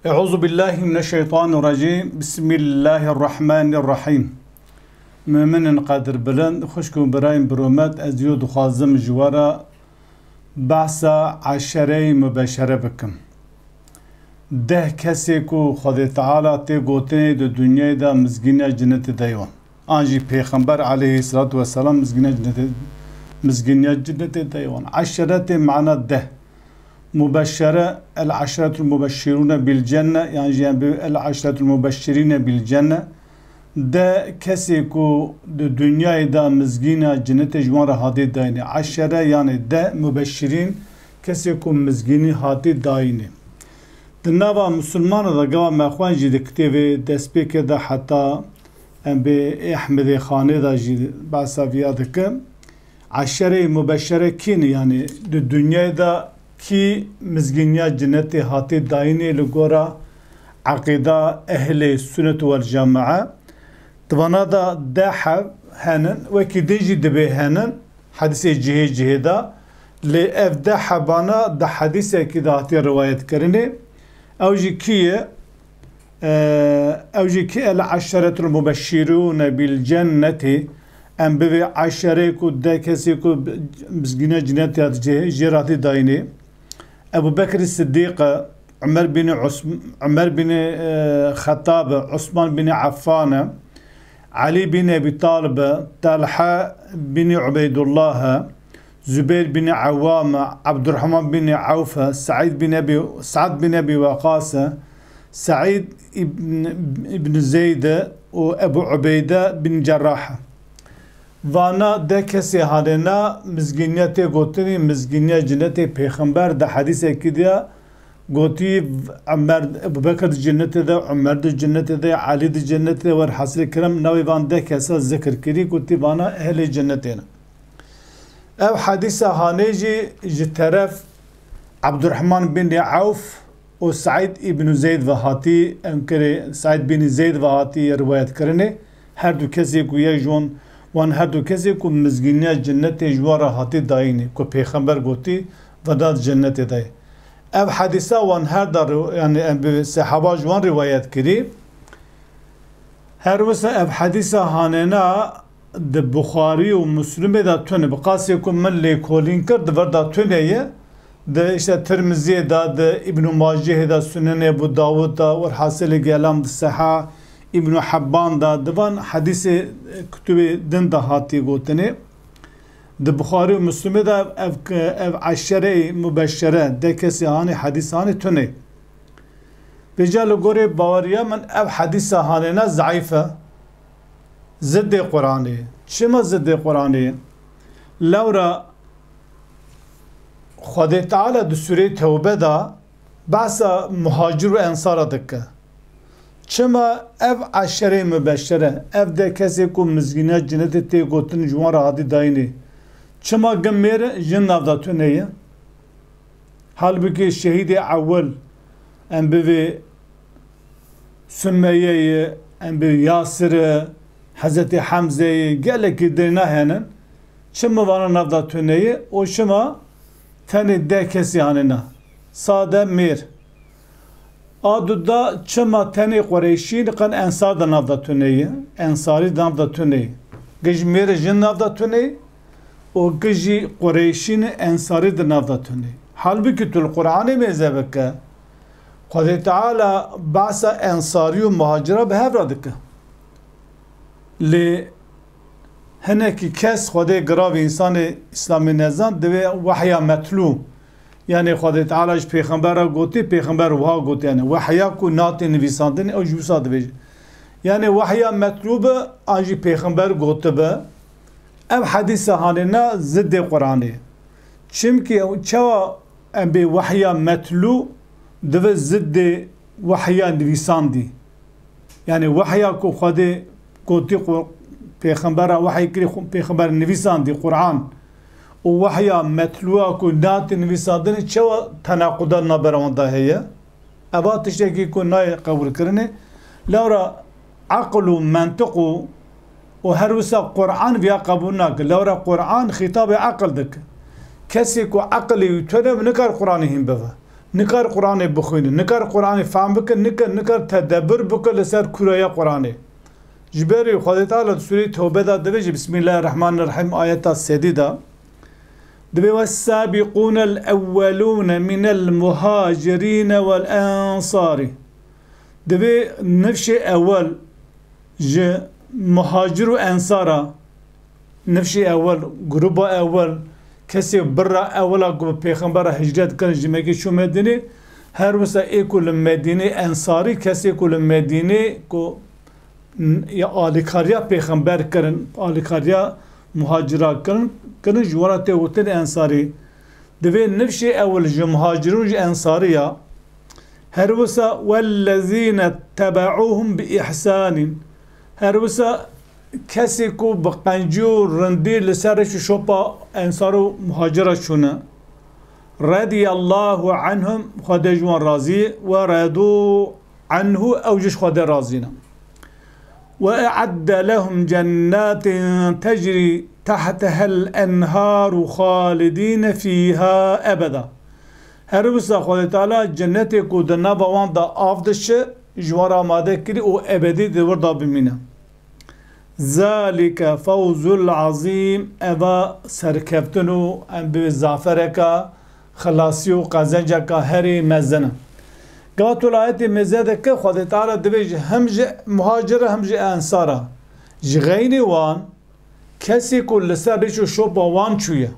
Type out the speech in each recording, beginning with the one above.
Euzu billahi mineşşeytanirracim. Bismillahirrahmanirrahim. Müminin kadir bilen, hoşku birayim biromet ez diyo duxazım jwara bahsa aşere-i mübeşşere bikim. Deh kesi ku Xwedê Teala tê gotinê di dünyayê da mizgîna cinnetê de yon. An jî Pêxember aleyhissalatu vesselam mizgîna cinnetê de yon. Aşeretê mana deh. Mübeşşere el-aşretul mübeşşirune bil cenne, yani el-aşretul mübeşşirine bil cenne de kesi ku dünyayı da mizgina cennete jwara hadi dayni. Aşere yani de mübeşşirin kesi ku mizgini hadi dayni. Dinava Müslümanı da gava mexwan jî di kitêbê destpêkê de heta em bê Ahmedê Xanê da jî behsa vîya dikim. Aşere-i mübeşşere kîn, yani di dünyayı da ki mizginiya cenneti hati dayini ligora akida ehli sünnet vel cema'a tıvana da dehav henin ve ki deji dibe henin hadise ciheda li ev dehabana da hadise ki da hati rivayet kerini evji ki el aşeretul mübeşşirune bil cenneti em bevi aşere ku de kesi ku mizginiya cenneti hati jirati dayini Ebu Bekir Siddiq, Ömer bin Khattab, Osman bin Affan, Ali bin Abi Talib, Talha bin Ubeydullah, Zübeyir bin Avvam, Abdurrahman bin Avf, Sa'd bin Abi Waqas, Sa'id ibn Zeyd ve Ebu Ubeyde bin Cerrah. Vana de kesi halena mizginiyete gotini mizginiye cinnete peygamber de hadise kidiya goti Ömer Ebu Bekir cennete de Ömer de cennete de Ali de cennete ve hasri kerem navi van de kesa zikr kiri goti vana ehli cennetine. Ev hadise haneci ji taraf Abdurrahman bin Avf o Sa'id ibn Zeyd ve hati emkere Sa'id bin Zeyd ve hati rivayet kerine her du kesi ku yejon وان هر دو کسی کو مزگینی جنت جوارا هاتی داینی کو پیغمبر گوتی وداد جنت دای اف حدیثه وان هر در یعنی صحابه جوان روایت کری هر وسه اف حدیثه هانینا د بخاری و مسلم دا تونه بقاسی کو من لیکولین کرد وردا تونه د işte ترمذی دا د ابن ماجه دا سنن ابو داود دا ور حاصل گلام د صحه İbn Habban da divan hadisi kütübe din da hati gotini de Bukhari ve Müslim'e de ev aşere-i mübeşşere de kesi hani hadis hani tüne Becalı gore bavariya men ev hadis hanena zayıfe zidde Kur'an'ı çima zidde Kur'an'ı Laura Xwedê Teala di Sûre Tevbe da bahsa muhacir ve ensara dikke Çima ev aşere-i mübeşşere ev de kesi ku mizgine cennete te gotin jwan hadi dayini çima gemere jin navda tüneye halbuki şehidi avvel em bevi Sümeyye'yi em bevi Yasir'i Hazreti Hamze'yi geleki derine henin çima vana navda tüneye o çima teni de kesi hanina sade mir Aduda çima teni Kureyşin kan ensar da navda tüneyi, ensari da navda tüneyi. Gej mere jin navda tüneyi, o geji Kureyşin ensari da navda tüneyi. Halbuki tul Kur'an'ı mezebeke, Xwedê Teala bahsa ensari ve muhacira behevra dike. Li heneki kes Xwedê girav insanı İslami nezan deve vahya metlu. Yani Xwedê Teala ji Pêxembera gotî, Pêxember wiha got yani wehya ku natê nivîsandinê ew ji wisa dibêje. Yani wehya metlûbe an jî Pêxember gotibe ev hadîse hanêna ziddê Qur'anê. Çimkî çawa em bê wehya metlû dibe ziddê wehya nivîsandî. Yani wehya ku Xwedê gotî Pêxembera wehy kirî Pêxember nivîsandî Qur'an o vahya metluğa ku nati nivîsandinê çawa tenaquda naberawanda heye eva tiştekî ku nayê qebûl kirinê lewra aql û mentiq û her wisa Qur'an viya qebûl nake lewra Qur'an xîtabê aql dike kesê ku aqlê wî tune nikar Qur'anê hîn bive نکار قرآن بخوین نکار قرآن فهم بکن نکار تدبر بکن لسر کورای قرآن جبری خدا تعالی سوره توبه دا دویج بسم الله الرحمن الرحیم آیت سدیدا دوی والسابقون الاولون من المهاجرین والانصار دوی نفش اول ج مهاجر و انصارا نفش اول گروه اول کسی برا اولا کو پیغمبر هجرت کنه جمعه شو مدینه هر وسا اکل مدینه انصاری کسی کل مدینه کو یا آلیکاریا پیغمبر کرن آلیکاریا مهاجرا کرن جوارات وتن انصاری دوی نفش اول جو مهاجرون جو انصاریا هر وسا والذین تبعوهم بإحسان هر وسا کسی کو بقنجو رندی لسرش شوپا انصارو مهاجرة شونه رضی الله عنهم خدا جوان راضی و رضو عنه اوجش خدا راضینا وأعد لهم جنات تجري تحتها الأنهار خالدين فيها أبدا هر وسا خدا تعالی جنت کو دنا بوان دا آفدش جوار آماده کری او ابدی دور دا بمینه ذلك فوز العظيم أبا سركبتنو أم بزافرك خلاصيو قزنجك هري مزنا قالت الآية مزادك خد تعالى دبيج همج مهاجرة همج أنصارة جغيني وان كسي كل سرشو شوبا وان شوية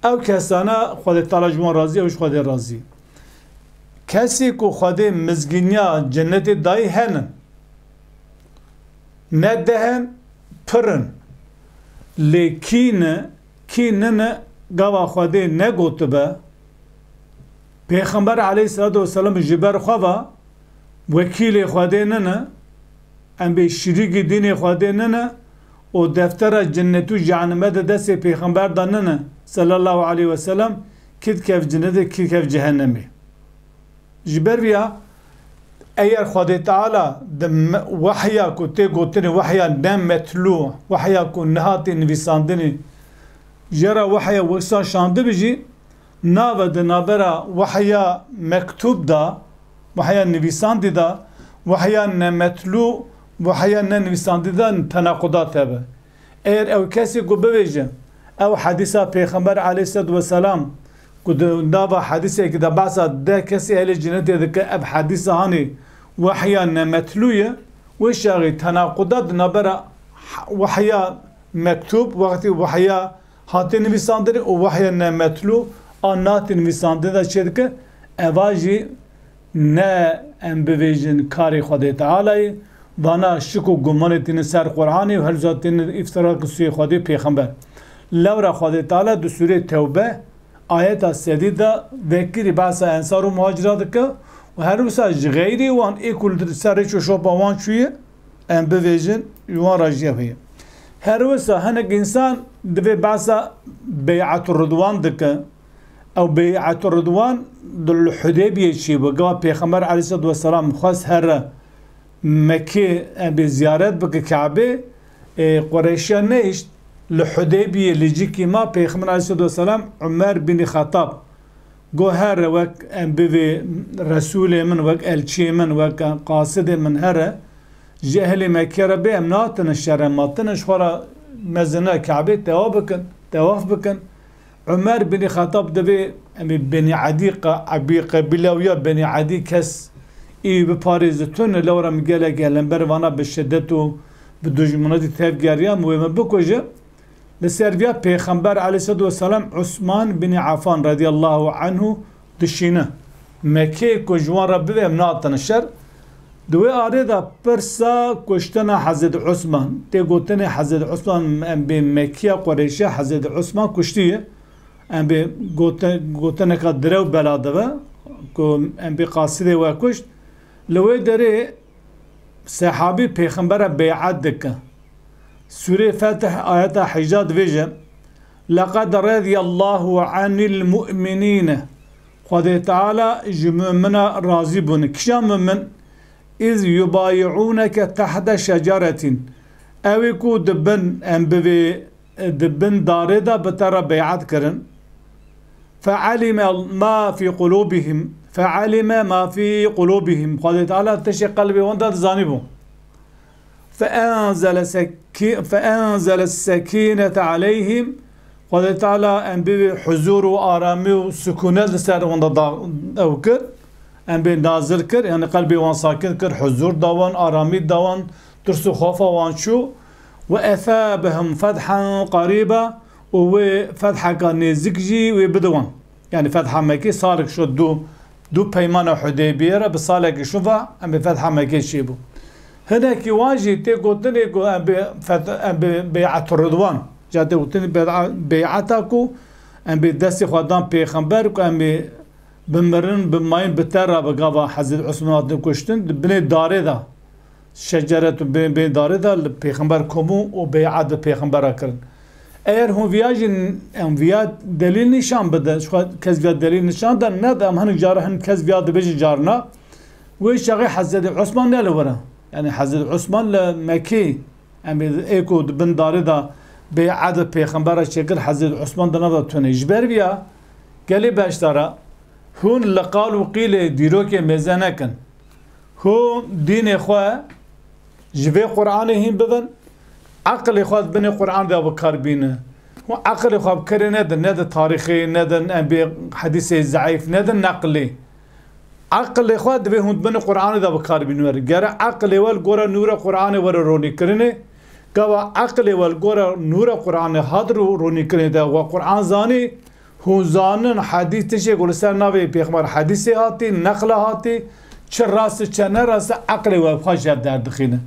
أو كسانا خد تعالى جوان رازي أوش خد رازي كسي كو خد مزجنيا جنة داي هنن ندهن پرن لیکین کینن گوا خواده نگوت به پیغمبر علیه السلام جبر خوا وکیل خواده ننه ام به شریک دین خواده ننه و دفتر جنتو جهنم دست پیغمبر داننه صلی الله علیه و سلم کد کف جنت کد کف جهنمی جبر بیا اگر خدا تعالی وحیا کو ته گوتنی وحیا نمتلو وحیا کو نهات نویساندنی جرا وحیا وسا شانده بجی ناو د نابرا وحیا مکتوب دا وحیا نویساندی دا وحیا نمتلو وحیا نویساندی دا تناقضات هبه اگر او کسی کو بویجه او حدیثه پیغمبر علیه السلام كود دابا حديثة كده بعض ده كسي أهل الجنة ده أب حديثة هاني وحيا نمتلوية وشاغي تناقضات نبرة وحيا مكتوب وقت وحيا هاتين نبيساندري ووحيا نمتلو آنات نبيساندري ده شدك أواجي نا أمبويجن كاري خده تعالى وانا شكو گماني تين سر قرآني وهل ذاتين افتراق سوي خده پیغمبر لورا خده تعالى دو سورة توبه آیت سدیده وکری بحث انصار و مهاجرات که و هر وسا غیری وان ایکل سرچ و شوپا وان چویه ام بویژن یوان راجیه هیه هر وسا هنگ انسان دوی بحث بیعت الرضوان دکه او بیعت الرضوان دل حدیبیه چی و گواه پیغمبر علیه السلام خواست هر مکه به زیارت بکه کعبه قریشان نیشت لحديبية لجيكي ما پیغمبر عليه الصلاة والسلام عمر بن خطاب جو هر وك بوي رسول من وك الشي من وك قاصد من هر جهل مكر به امناتن الشرماتن شخورا مزنا كعبه تواف بكن عمر بن خطاب دبي بن عدي قبيله ويا بن عدي كس اي بباريزتون لورا مقاله قالن بروانا بالشدته بدجمنات تفجيريا مهم بكوجه لسربيا پیغمبر علیه السلام عثمان بن عفان رضی الله عنه دشینه مکه کو جوان رب به امناتن شر دوی آره دا پرسا کشتن حضرت عثمان تی گوتن حضرت عثمان ام به مکه قریشه حضرت عثمان کشتیه ام به گوتن که درو بلاده و ام به قاصده و کشت لوی داره صحابی پیغمبر بیعت دکه سورة فتح آيات حجات فيجا لقد رضي الله عن المؤمنين خد تعالى جممنا راضي بن كشام من إذ يبايعونك تحت شجرة أويكو دبن أم بوي دبن داردا بترى بيعت كرن فعلم ما في قلوبهم فعلم ما في قلوبهم خدا تعالى تشي قلبي وانت زانبو فأنزل السكينة عليهم خدا تعالى أن بحضور وآرامي وسكونة لسر وانت أوكر أن بنازل كر يعني قلبي وان ساكن كر حضور دوان آرامي دوان ترسو خوفا وان شو وأثابهم فتحا قريبا وفتحا كان نزكجي وبدوان يعني فتحا مكي صارك شو دو بيمان حديبية بصالك شوفا أم بفتحا مكي شيبو هناك واجي تيقوتني أم بيعة الرضوان جاتي قوتني بيعتكو أم بدسي خدام بيخنبرك أم بمرن بماين بترى بقابا حزب عثمان كشتن بني داري دا شجرة بين داري دا البيخنبر كومو وبيعة بيخنبر أكرن eğer huviyajin enviyat delil nişan bede şu kezviyat delil nişan da ne da hani jarahın kezviyat beji jarna ve şağı Hazreti Osman ne levara yani Hazreti Osman le Mekki yani eko bin darı da bey'at peygamber şekil Hazreti Osman da ne tune jber biya geli başlara hun laqalu qile diroke mezanakan hu din khwa jve Kur'an'ı him beden عقل خود بني قرآن ذا بكاربينه وعقل خود بكري ندى تاريخي ندى حديث ضعيف ندى نقلي عقل خود بهند بني قرآن ذا بكاربينه جرى عقل والجورا نور قرآن ور روني كرنه كوا عقل والجورا نور قرآن هادر روني كرنه ده وقرآن زاني هو زانن حديث تشي يقول سر نبي بيخبر حديث هاتي نقل هاتي شراس شنراس عقل وخاش در دخينه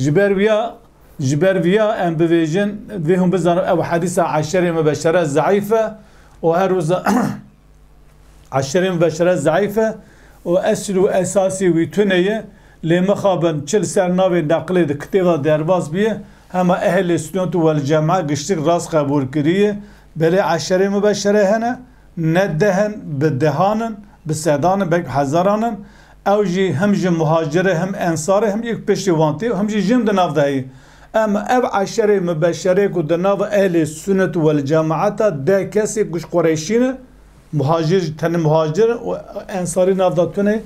جبر ويا جبر فيا ام بفيجن فيهم بزن او حديثة عشرة مبشرة ضعيفة وهروز عشرة مبشرة ضعيفة وأسلو أساسي ويتونية لمخابن تشل سرناوي نقلي كتيبة درباز بيه هما أهل السنة والجامعة قشتك راس قبول كريه بلي عشرة مبشرة هنا ندهن بدهانن بالسعدان بك حزرانن او جي هم جي مهاجرة هم انصاره هم يك بشي وانتي هم جي جيم دناف دهي اما اب عشرة مبشرة كو دناف اهل السنة والجامعة دا كسي قش قريشين مهاجر تن مهاجر وانصاري ناف داتونه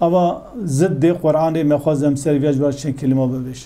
اما زد دي قرآن مخوازم سريفياج بارشين كلمة ببش